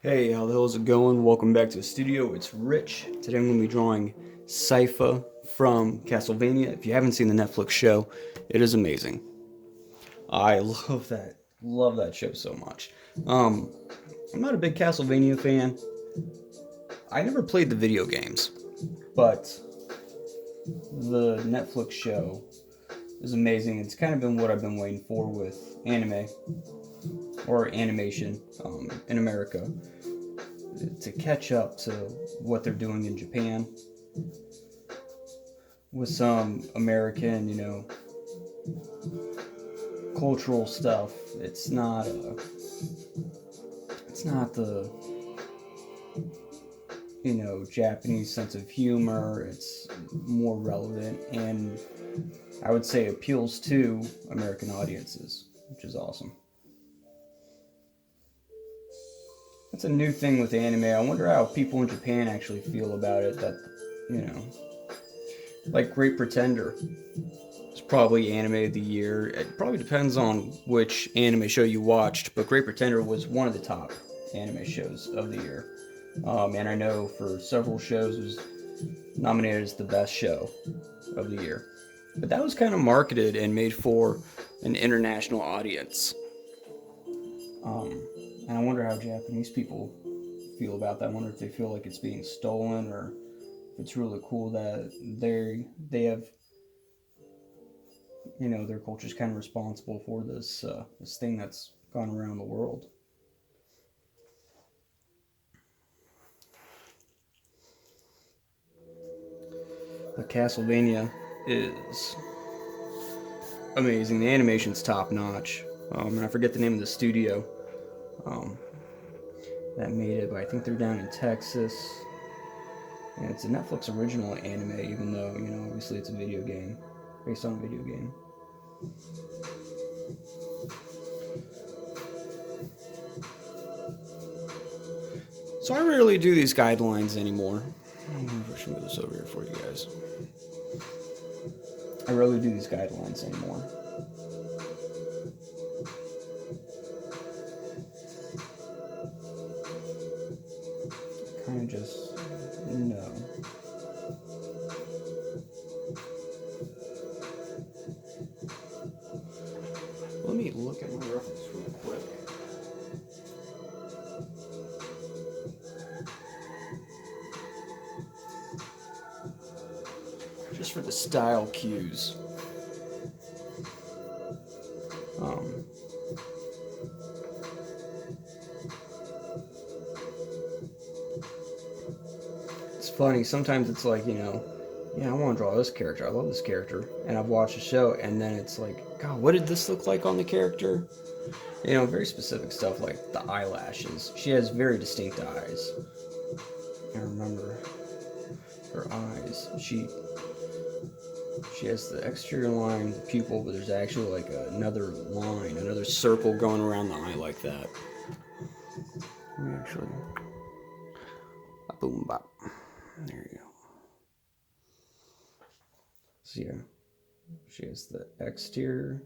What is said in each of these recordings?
Hey, how the hell is it going? Welcome back to the studio. It's Rich. Today I'm going to be drawing Sypha from Castlevania. If you haven't seen the Netflix show, it is amazing. I love that show so much. Um, I'm not a big Castlevania fan. I never played the video games, but the Netflix show is amazing. It's kind of been what I've been waiting for with anime or animation in America to catch up to what they're doing in Japan with some American, cultural stuff. It's not the Japanese sense of humor. It's more relevant and I would say appeals to American audiences, which is awesome. That's a new thing with anime. I wonder how people in Japan actually feel about it. That you know, like Great Pretender. It's probably anime of the year. It probably depends on which anime show you watched, but Great Pretender was one of the top anime shows of the year. And I know for several shows it was nominated as the best show of the year. But that was kind of marketed and made for an international audience. Um, and I wonder how Japanese people feel about that. I wonder if they feel like it's being stolen or if it's really cool that they have their culture's kind of responsible for this thing that's gone around the world. But Castlevania is amazing. The animation's top notch. And I forget the name of the studio um, that made it, but I think they're down in Texas. And it's a Netflix original anime, even though obviously it's a video game based on a video game. So I rarely do these guidelines anymore. I should move this over here for you guys. I rarely do these guidelines anymore. Kind of just no. Let me look at my reference real quick. Just for the style cues. Um, it's funny. Sometimes it's like, yeah, I want to draw this character. I love this character. And I've watched the show, and then it's like, God, what did this look like on the character? Very specific stuff like the eyelashes. She has very distinct eyes. I remember her eyes. She has the exterior line, the pupil, but there's actually like another line, another circle going around the eye like that. Let me actually. Boom bop. There you go. So yeah, she has the exterior,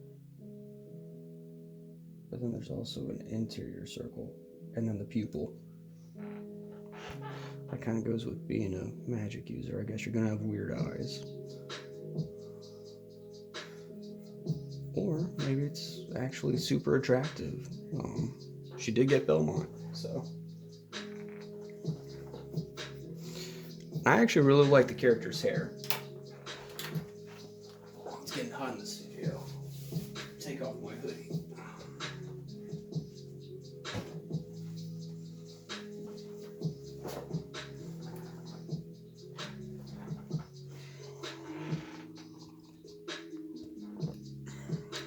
but then there's also an interior circle, and then the pupil. That kind of goes with being a magic user. I guess you're gonna have weird eyes. Or maybe it's actually super attractive. She did get Belmont, so. I actually really like the character's hair. It's getting hot in the studio. Take off my hoodie.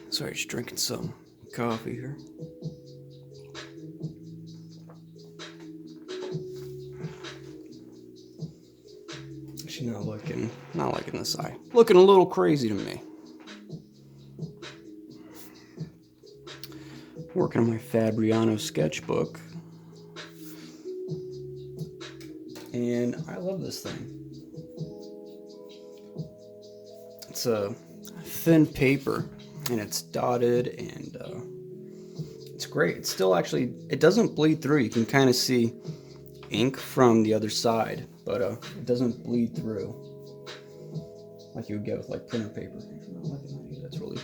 Sorry, just drinking some coffee here. She's not liking this eye. Looking a little crazy to me. Working on my Fabriano sketchbook. And I love this thing. It's a thin paper and it's dotted and it's great. It's still actually, it doesn't bleed through. You can kind of see ink from the other side, but it doesn't bleed through like you would get with like printer paper. That's really...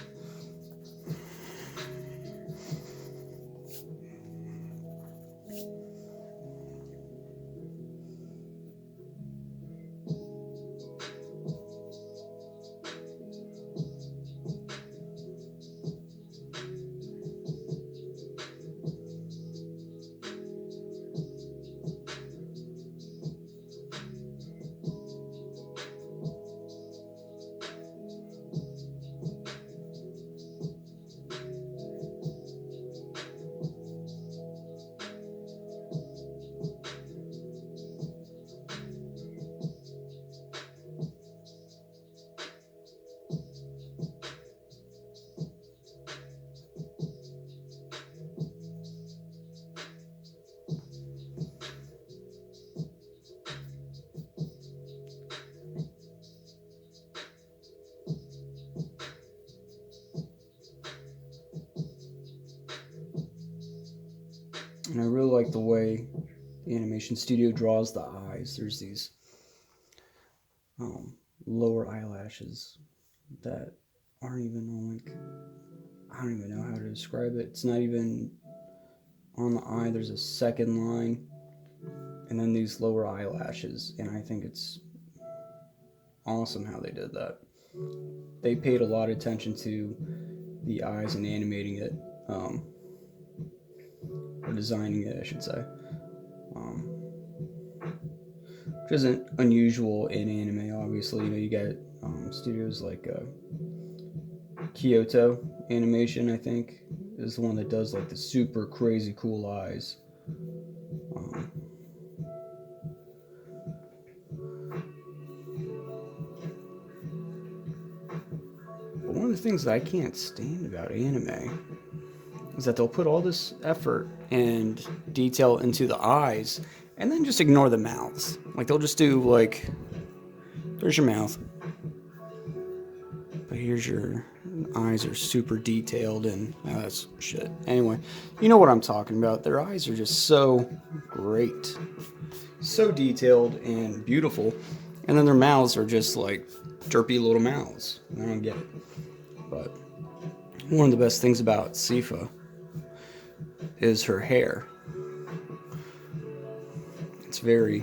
And I really like the way the animation studio draws the eyes. There's these lower eyelashes that aren't even on, like, I don't even know how to describe it. It's not even on the eye. There's a second line, and then these lower eyelashes, and I think it's awesome how they did that. They paid a lot of attention to the eyes and animating it, or designing it, I should say, which isn't unusual in anime. Obviously, you know, you get studios like Kyoto Animation, I think, is the one that does like the super crazy cool eyes. But one of the things that I can't stand about anime is that they'll put all this effort and detail into the eyes and then just ignore the mouths. Like, they'll just do, like, there's your mouth, but here's your eyes are super detailed, and that's shit. Anyway, you know what I'm talking about. Their eyes are just so great, so detailed and beautiful, and then their mouths are just like derpy little mouths. I don't get it. But one of the best things about Sypha is her hair. It's very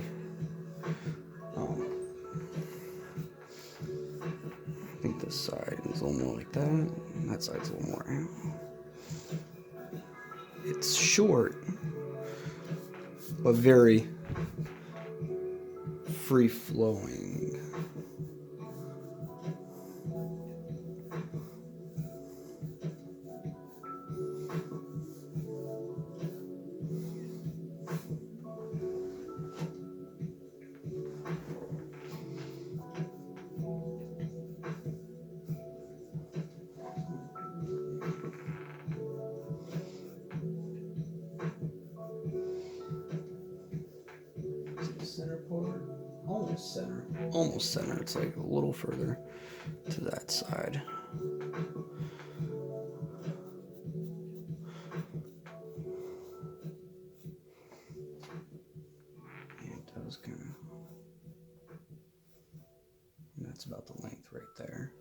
I think this side is a little more like that, and that side's a little more out. It's short, but very free-flowing. Center part, almost center. It's like a little further to that side. And it does kind of, that's about the length right there.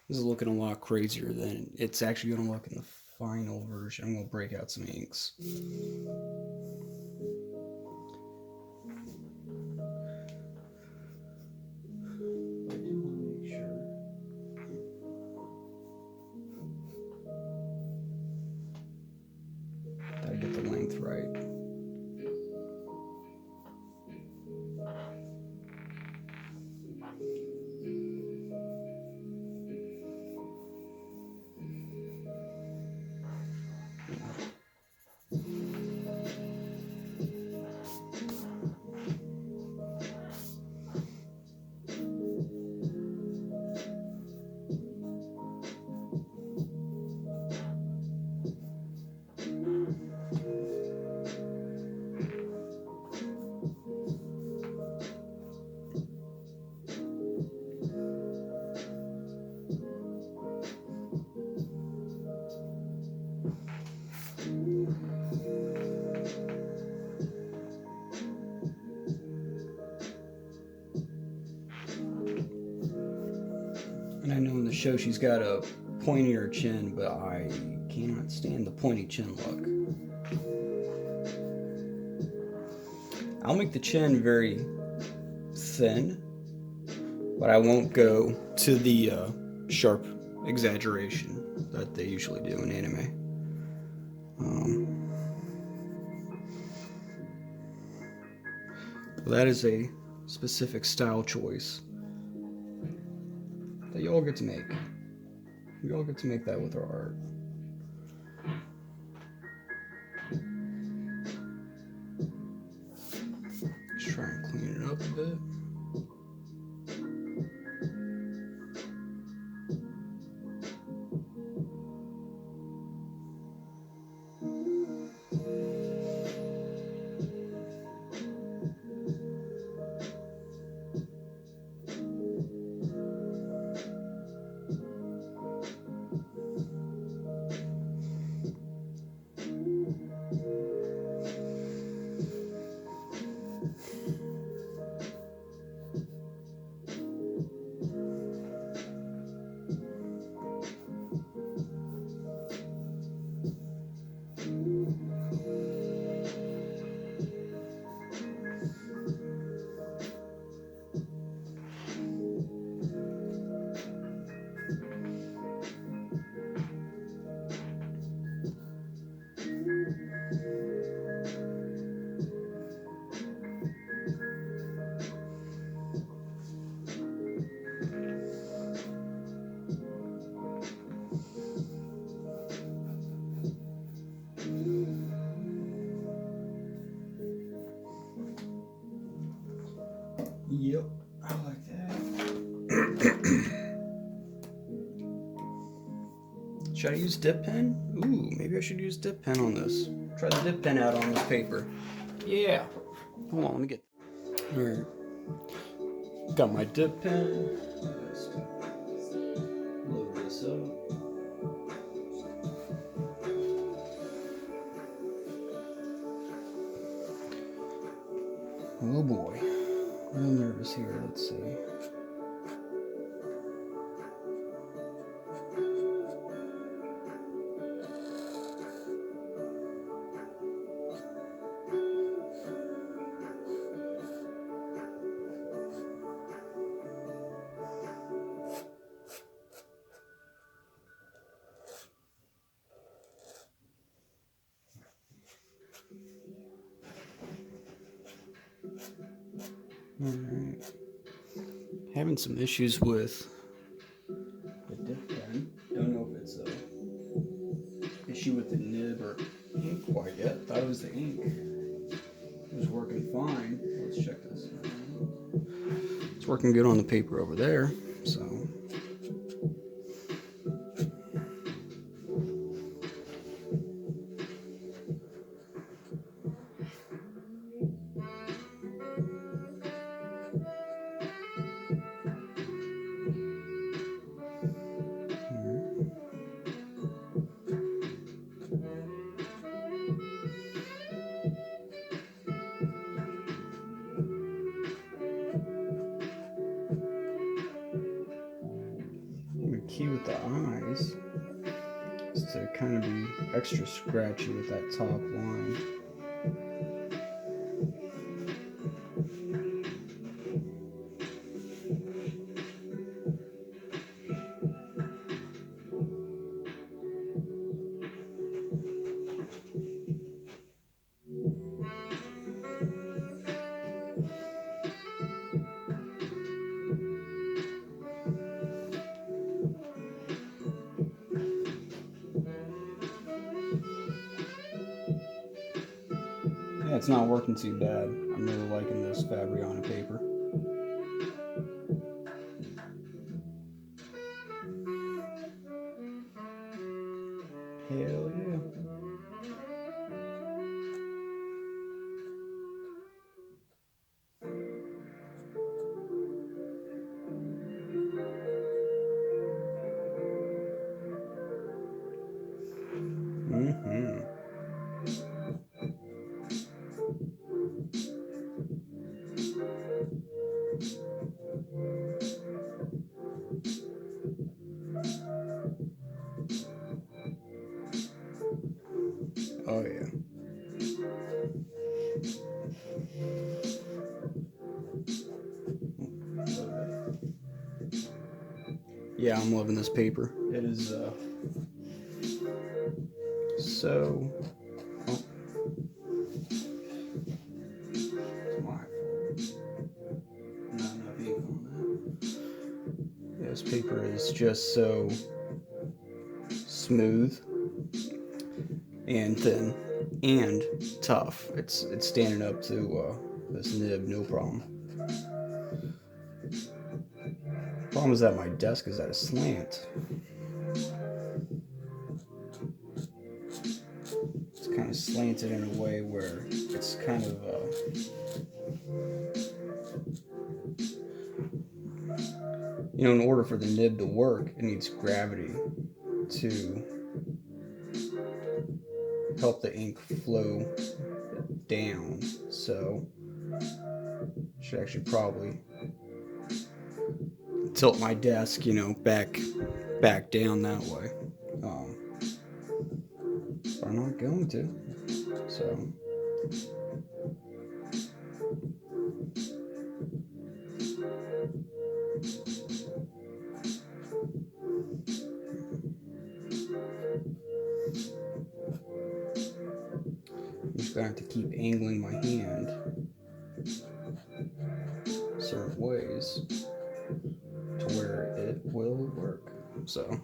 This is looking a lot crazier than it's actually going to look in the final version. I'm going to break out some inks. I get the length right. show she's got a pointier chin, but I cannot stand the pointy chin look. I'll make the chin very thin, but I won't go to the sharp exaggeration that they usually do in anime. That is a specific style choice that you all get to make. We all get to make that with our art. Just try and clean it up a bit. Yep, I like that. Should I use dip pen? Ooh, maybe I should use dip pen on this. Try the dip pen out on this paper. Yeah. Hold on, let me get. Alright. Got my dip pen. Just load this up. Oh boy. I'm a little nervous here. Let's see. Alright. Having some issues with the dip pen. Don't know if it's a issue with the nib or ink quite yet. Thought it was the ink. It was working fine. Let's check this. It's working good on the paper over there, so. The key with the eyes is to kind of be extra scratchy with that top line. Yeah, it's not working too bad. I'm really liking this Fabriano paper. Hell yeah. Oh yeah. Yeah, I'm loving this paper. It is so. Oh, it's my fault. Not enough ink on that. Yeah, this paper is just so smooth and thin and tough. It's standing up to this nib, no problem. Problem is that my desk is at a slant. It's kind of slanted in a way where it's kind of in order for the nib to work, it needs gravity to help the ink flow down. So I should actually probably tilt my desk, back down that way. But I'm not going to. So I'm just gonna have to keep angling my hand certain ways to where it will work. So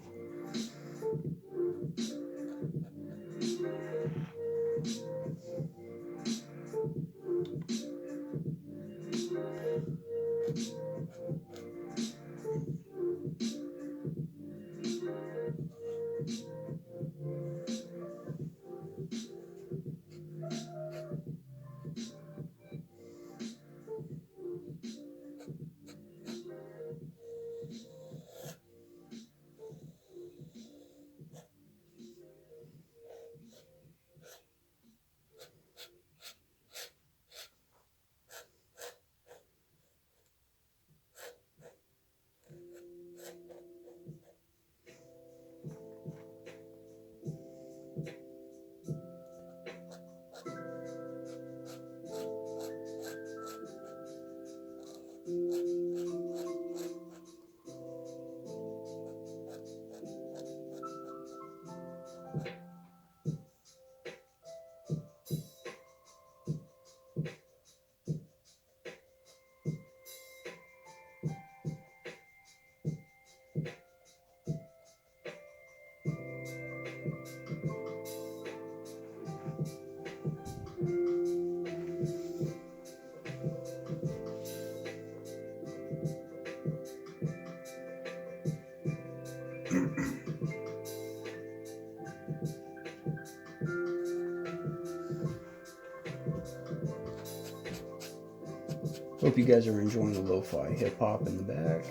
hope you guys are enjoying the lo-fi hip-hop in the back.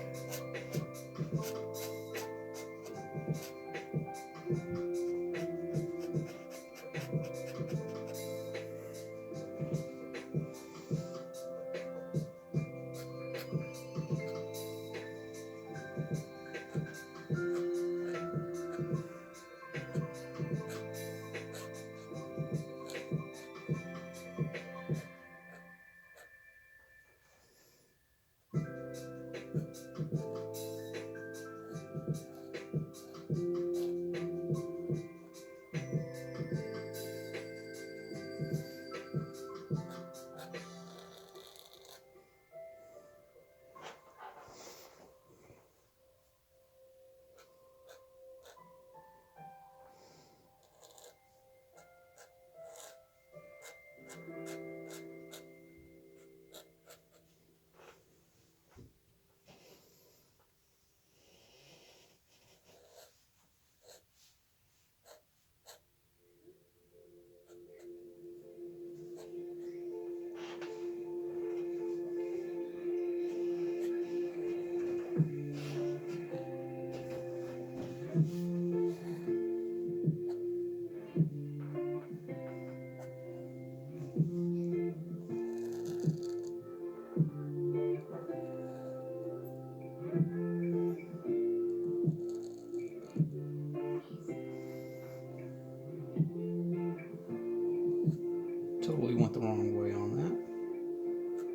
Totally went the wrong way on that,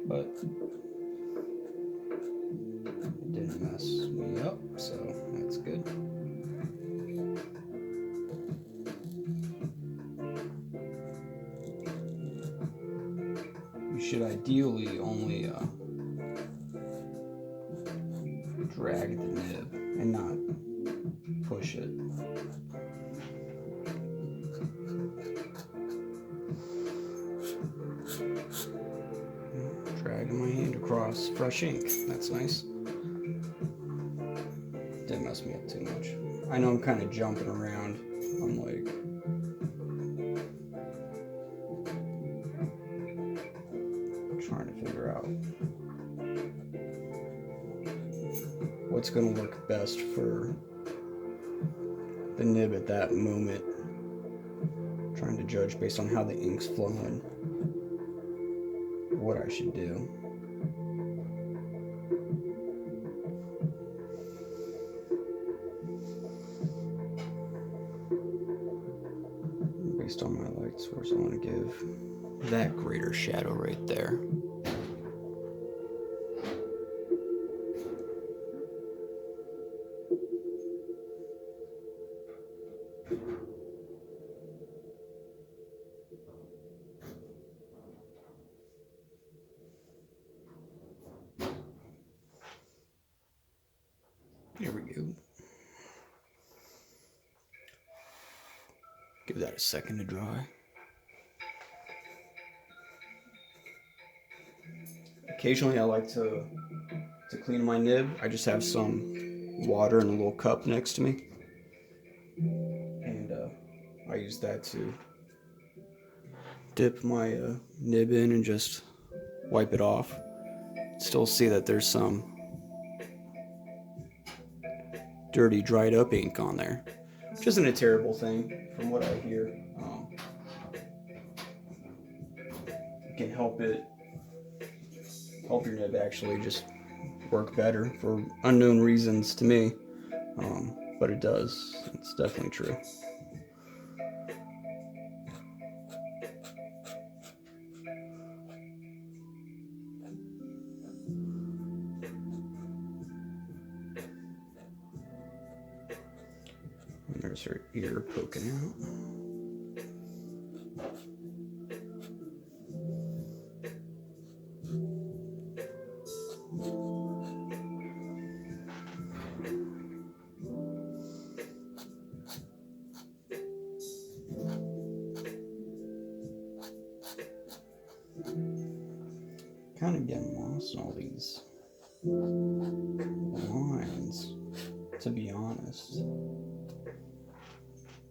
but it didn't mess me up, so that's good. You should ideally only drag the nib and not push it. Dragging my hand across fresh ink. That's nice. Didn't mess me up too much. I know I'm kind of jumping around. I'm like trying to figure out what's going to work best for the nib at that moment. Trying to judge based on how the ink's flowing what I should do. Based on my light source, I want to give that greater shadow right there. Here we go. Give that a second to dry. Occasionally I like to clean my nib. I just have some water in a little cup next to me. And I use that to dip my nib in and just wipe it off. Still see that there's some dirty dried up ink on there, which isn't a terrible thing from what I hear. It can help your nib actually just work better for unknown reasons to me, but it does. It's definitely true. And there's her ear poking out. Kind of getting lost in all these lines, to be honest.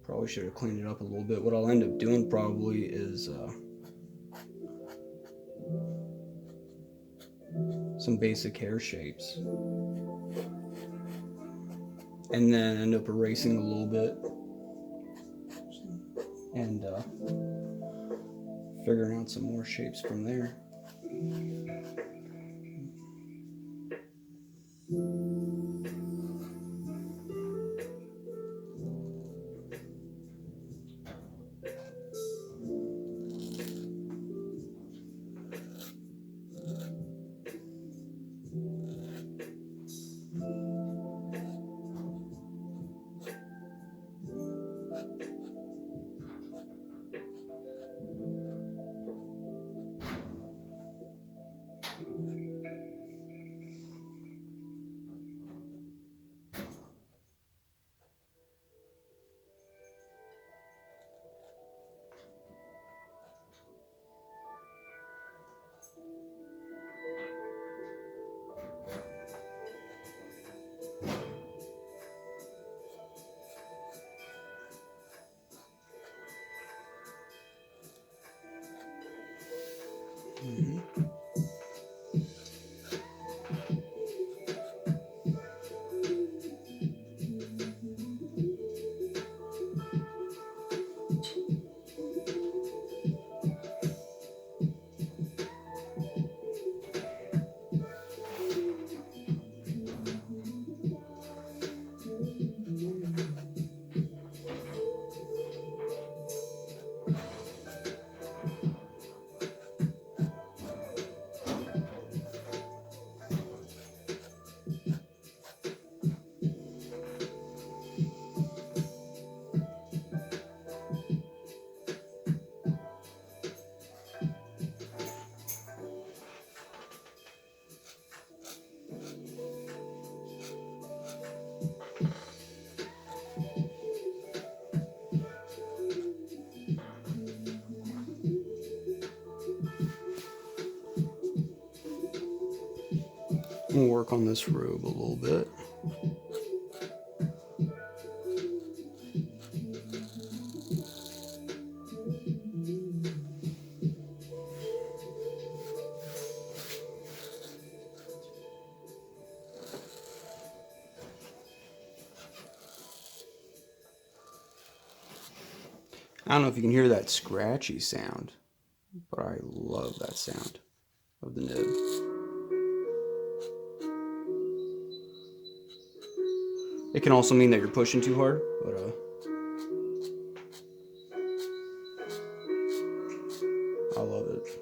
Probably should have cleaned it up a little bit. What I'll end up doing probably is some basic hair shapes, and then end up erasing a little bit and figuring out some more shapes from there. We'll work on this robe a little bit. I don't know if you can hear that scratchy sound, but I love that sound of the nib. It can also mean that you're pushing too hard, but I love it.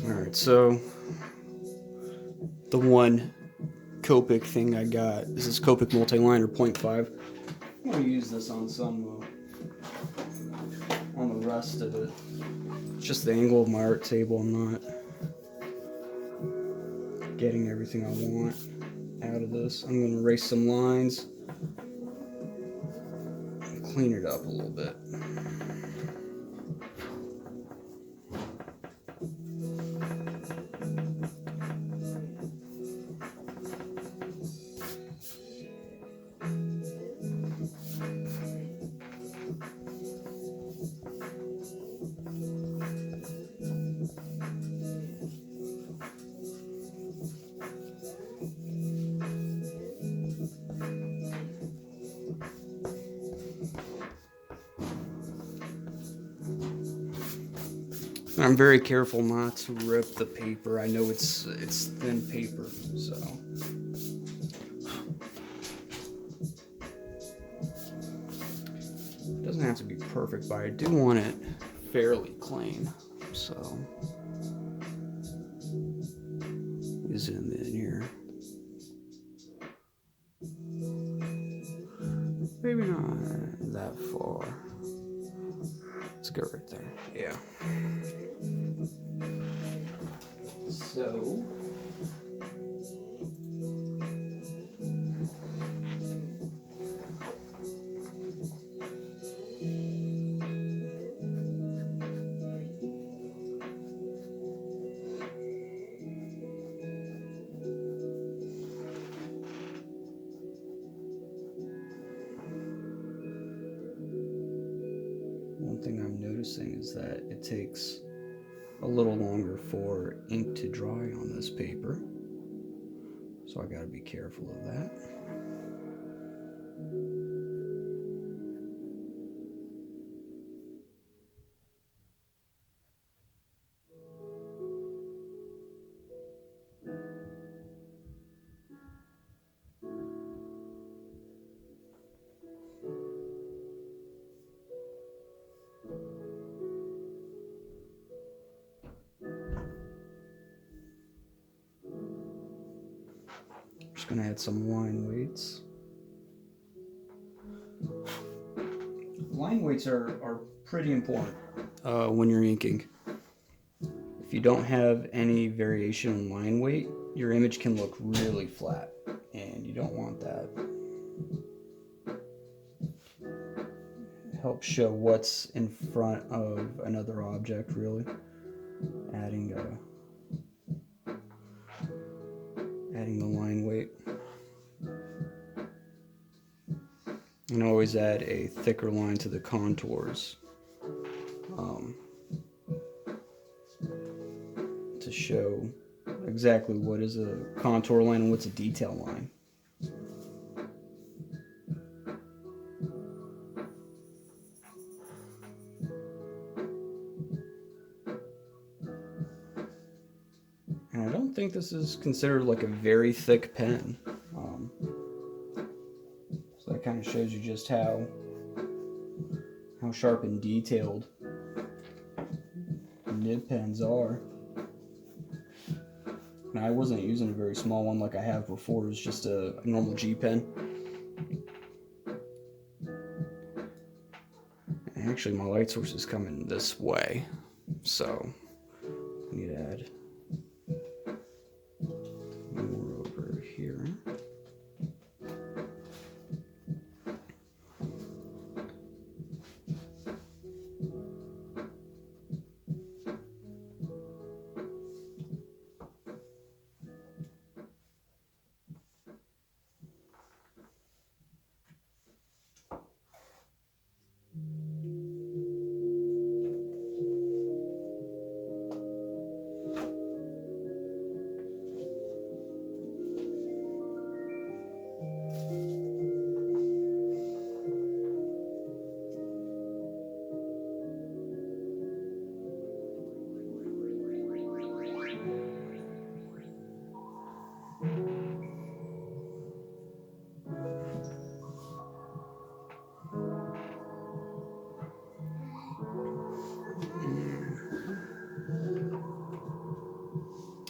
Alright, so the one Copic thing I got, this is Copic multi-liner 0.5. I'm going to use this on some, on the rest of it. It's just the angle of my art table. I'm not getting everything I want out of this. I'm going to erase some lines and clean it up a little bit. I'm very careful not to rip the paper. I know it's thin paper, so. It doesn't have to be perfect, but I do want it fairly clean, so. Let me zoom in here. Maybe not that far. Let's go right there. Yeah. So one thing I'm noticing is that it takes a little longer for ink to dry on this paper, so I gotta be careful of that. Just gonna add some line weights. Line weights are pretty important when you're inking. If you don't have any variation in line weight, your image can look really flat, and you don't want that. It helps show what's in front of another object, really. Adding the line weight. And always add a thicker line to the contours to show exactly what is a contour line and what's a detail line. And I don't think this is considered like a very thick pen. So that kind of shows you just how sharp and detailed nib pens are. And I wasn't using a very small one like I have before. It was just a normal G pen. And actually, my light source is coming this way, so I need to add more over here.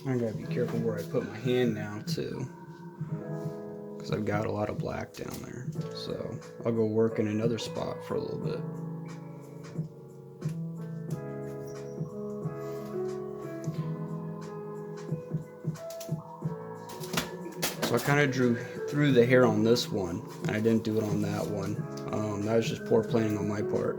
I gotta be careful where I put my hand now too, because I've got a lot of black down there. So I'll go work in another spot for a little bit. So I kind of drew through the hair on this one, and I didn't do it on that one. That was just poor planning on my part.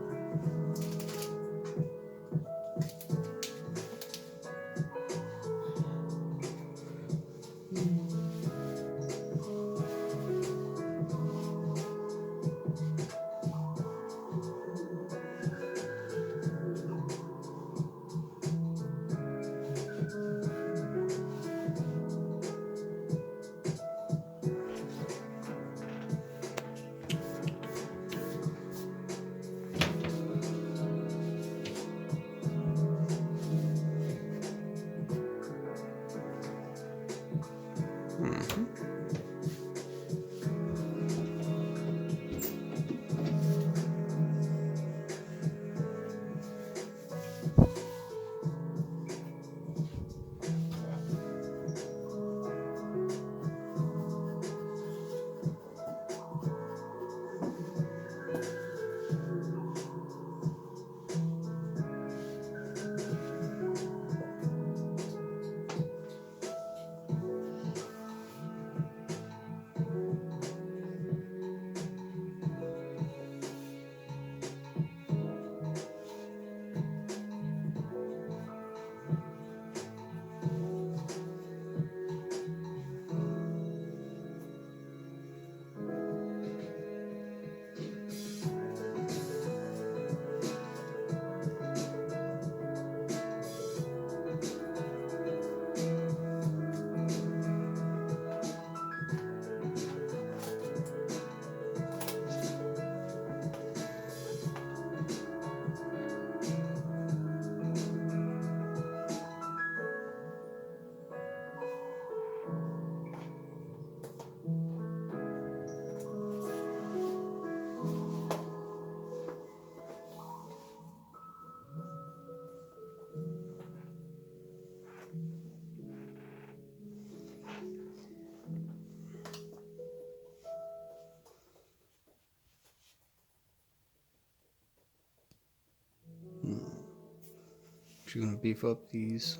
Actually going to beef up these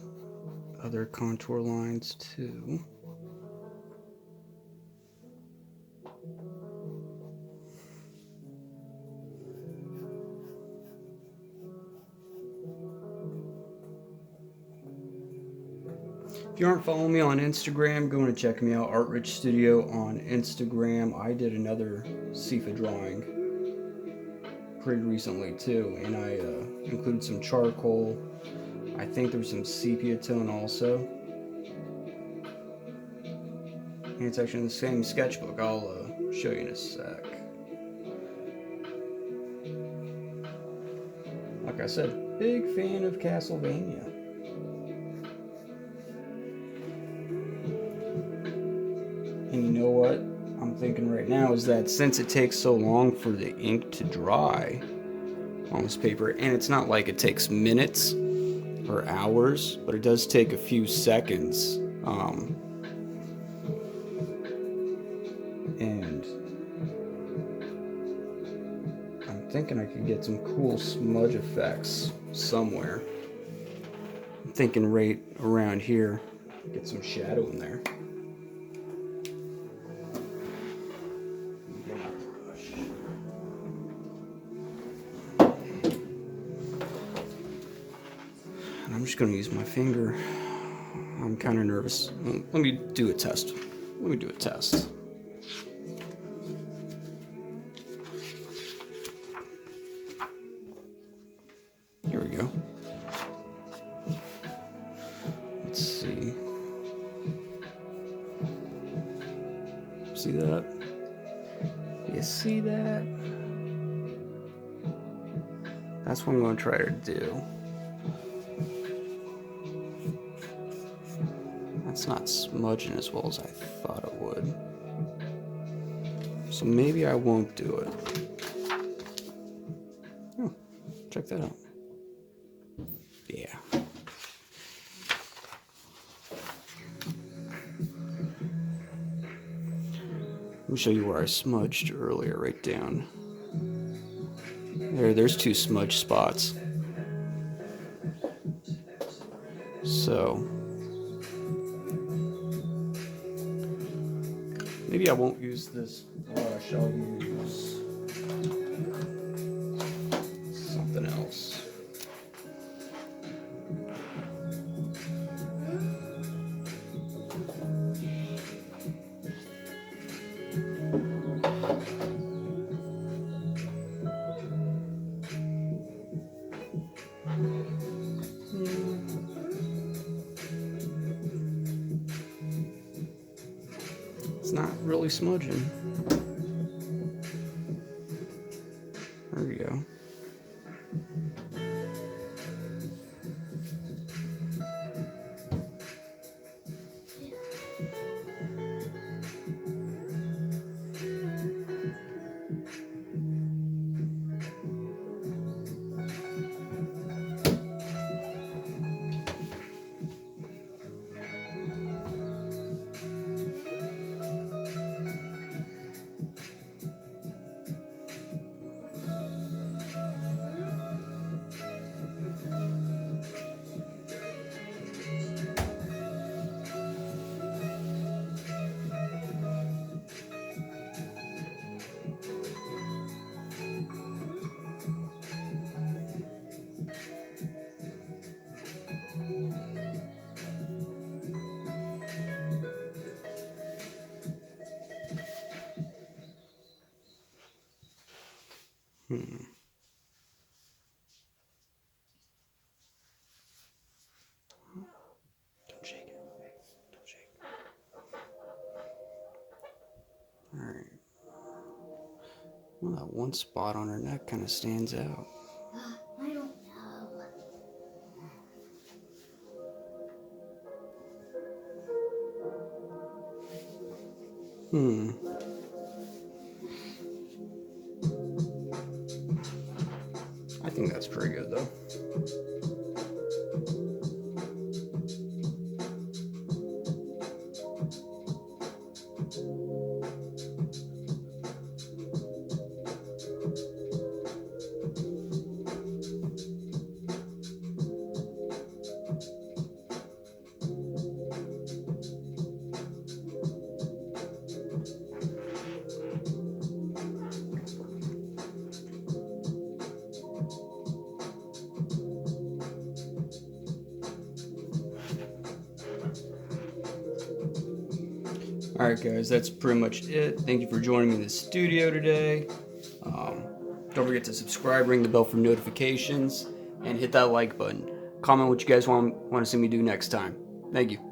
other contour lines too. If you aren't following me on Instagram, go and check me out, Art Rich Studio on Instagram. I did another Sypha drawing pretty recently too, and I included some charcoal. I think there was some sepia tone also. And it's actually in the same sketchbook. I'll show you in a sec. Like I said, big fan of Castlevania. And you know what I'm thinking right now is that since it takes so long for the ink to dry on this paper, and it's not like it takes minutes, or hours, but it does take a few seconds. And I'm thinking I could get some cool smudge effects somewhere. I'm thinking right around here, get some shadow in there. And I'm just going to use my finger. I'm kind of nervous. Let me do a test. Here we go. Let's see. See that? You see that? That's what I'm going to try to do. That's not smudging as well as I thought it would. So maybe I won't do it. Oh, check that out. Yeah. Let me show you where I smudged earlier, right down. There's 2 smudge spots. So maybe I won't use this brush, I'll use something else. It's not really smudging. There we go. Don't shake it. Don't shake it. Alright. Well, that one spot on her neck kind of stands out. I don't know. I think that's pretty good though. Alright guys, that's pretty much it. Thank you for joining me in the studio today. Don't forget to subscribe, ring the bell for notifications, and hit that like button. Comment what you guys want to see me do next time. Thank you.